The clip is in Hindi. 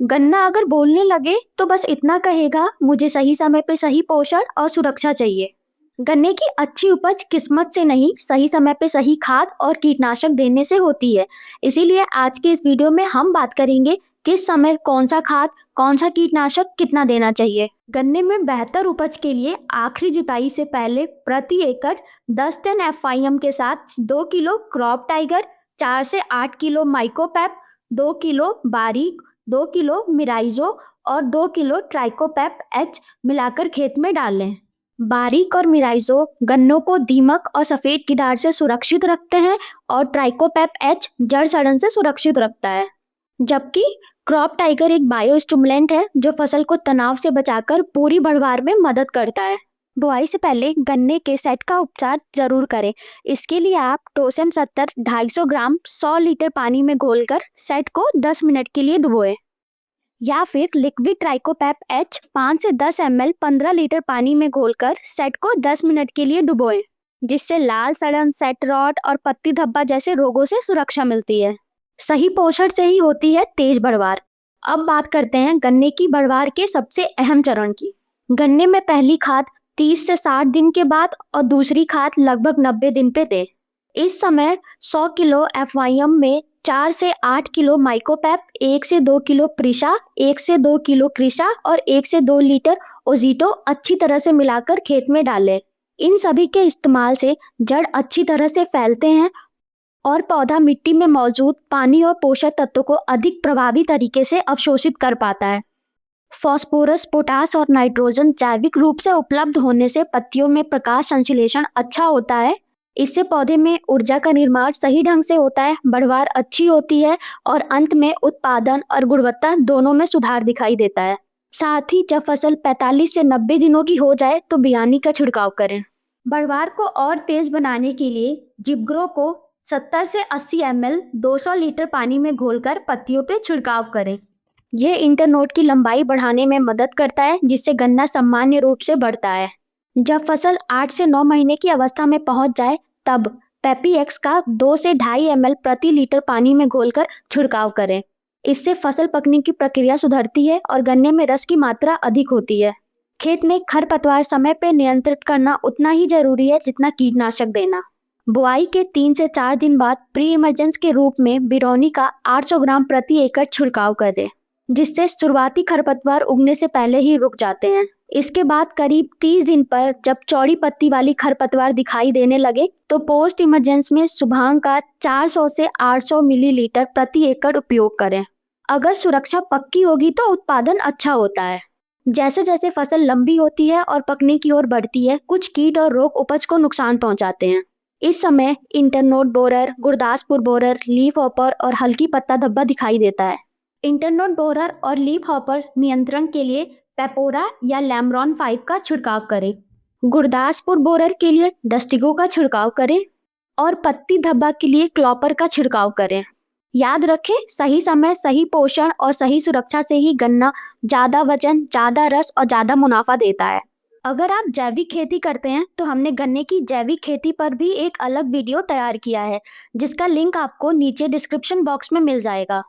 गन्ना अगर बोलने लगे तो बस इतना कहेगा, मुझे सही समय पे सही पोषण और सुरक्षा चाहिए। गन्ने की अच्छी उपज किस्मत से नहीं, सही समय पे सही खाद और कीटनाशक देने से होती है। इसीलिए आज के इस वीडियो में हम बात करेंगे किस समय कौन सा खाद, कौन सा कीटनाशक कितना देना चाहिए। गन्ने में बेहतर उपज के लिए आखिरी जुताई से पहले प्रति एकड़ 10 टन एफआईएम के साथ 2 किलो क्रॉप टाइगर, 4 से 8 किलो माइकोपैप, 2 किलो बारीक, 2 किलो मिराइजो और 2 किलो ट्राइकोपैप एच मिलाकर खेत में डाल लें। बारीक और मिराइजो गन्नों को दीमक और सफेद कीटाणु से सुरक्षित रखते हैं और ट्राइकोपैप एच जड़ सड़न से सुरक्षित रखता है। जबकि क्रॉप टाइगर एक बायो स्टिमुलेंट है जो फसल को तनाव से बचाकर पूरी बढ़वार में मदद करता है। बुआई से पहले गन्ने के सेट का उपचार जरूर करें। इसके लिए आप टोसन 70 250 ग्राम 100 लीटर पानी में घोलकर सेट को 10 मिनट के लिए डुबोएं, या फिर लिक्विड ट्राइकोपैप एच 5 से 10 ml 15 लीटर पानी में घोलकर सेट को 10 मिनट के लिए डुबोएं, जिससे लाल सड़न, सेट रॉट और पत्ती धब्बा जैसे रोगों से सुरक्षा मिलती है। सही पोषण से ही होती है तेज बढ़वार। अब बात करते हैं गन्ने की बढ़वार के सबसे अहम चरण की। गन्ने में पहली खाद 30 से 60 दिन के बाद और दूसरी खाद लगभग 90 दिन पे दें। इस समय 100 किलो एफवाईएम में 4 से 8 किलो माइकोपैप, 1 से 2 किलो प्रिशा, 1 से 2 किलो क्रिशा और 1 से 2 लीटर ओजीटो अच्छी तरह से मिलाकर खेत में डालें। इन सभी के इस्तेमाल से जड़ अच्छी तरह से फैलते हैं और पौधा मिट्टी में मौजूद पानी और पोषक तत्वों को अधिक प्रभावी तरीके से अवशोषित कर पाता है। फास्फोरस, पोटास और नाइट्रोजन जैविक रूप से उपलब्ध होने से पत्तियों में प्रकाश संश्लेषण अच्छा होता है। इससे पौधे में ऊर्जा का निर्माण सही ढंग से होता है, बढ़वार अच्छी होती है और अंत में उत्पादन और गुणवत्ता दोनों में सुधार दिखाई देता है। साथ ही जब फसल 45 से 90 दिनों की हो जाए तो बियानी का छिड़काव करें। बढ़वार को और तेज बनाने के लिए जिपग्रो को 70 से 80 ml 200 लीटर पानी में घोलकर पत्तियों पे छिड़काव करें। यह इंटरनोड की लंबाई बढ़ाने में मदद करता है, जिससे गन्ना सामान्य रूप से बढ़ता है। जब फसल 8 से 9 महीने की अवस्था में पहुंच जाए तब पेपीएक्स का 2 से 2.5 ml प्रति लीटर पानी में घोलकर छिड़काव करें। इससे फसल पकने की प्रक्रिया सुधरती है और गन्ने में रस की मात्रा अधिक होती है। खेत में खरपतवार समय पर नियंत्रित करना उतना ही जरूरी है जितना कीटनाशक देना। बुआई के 3 से 4 दिन बाद प्री इमर्जेंस के रूप में बिरौनी का 800 ग्राम प्रति एकड़ छिड़काव करें, जिससे शुरुआती खरपतवार उगने से पहले ही रुक जाते हैं। इसके बाद करीब 30 दिन पर जब चौड़ी पत्ती वाली खरपतवार दिखाई देने लगे तो पोस्ट इमरजेंस में सुभांग का 400 से 800 मिलीलीटर प्रति एकड़ उपयोग करें। अगर सुरक्षा पक्की होगी तो उत्पादन अच्छा होता है। जैसे जैसे फसल लंबी होती है और पकने की ओर बढ़ती है, कुछ कीट और रोग उपज को नुकसान पहुंचाते हैं। इस समय internode borer, Gurdaspur borer, leaf hopper और हल्की पत्ता धब्बा दिखाई देता है। इंटरनोड बोरर और लीफ हॉपर नियंत्रण के लिए पेपोरा या लैमरॉन 5 का छिड़काव करें। गुरदासपुर बोरर के लिए डस्टिगो का छिड़काव करें और पत्ती धब्बा के लिए क्लॉपर का छिड़काव करें। याद रखें, सही समय, सही पोषण और सही सुरक्षा से ही गन्ना ज़्यादा वजन, ज़्यादा रस और ज़्यादा मुनाफा देता है। अगर आप जैविक खेती करते हैं तो हमने गन्ने की जैविक खेती पर भी एक अलग वीडियो तैयार किया है, जिसका लिंक आपको नीचे डिस्क्रिप्शन बॉक्स में मिल जाएगा।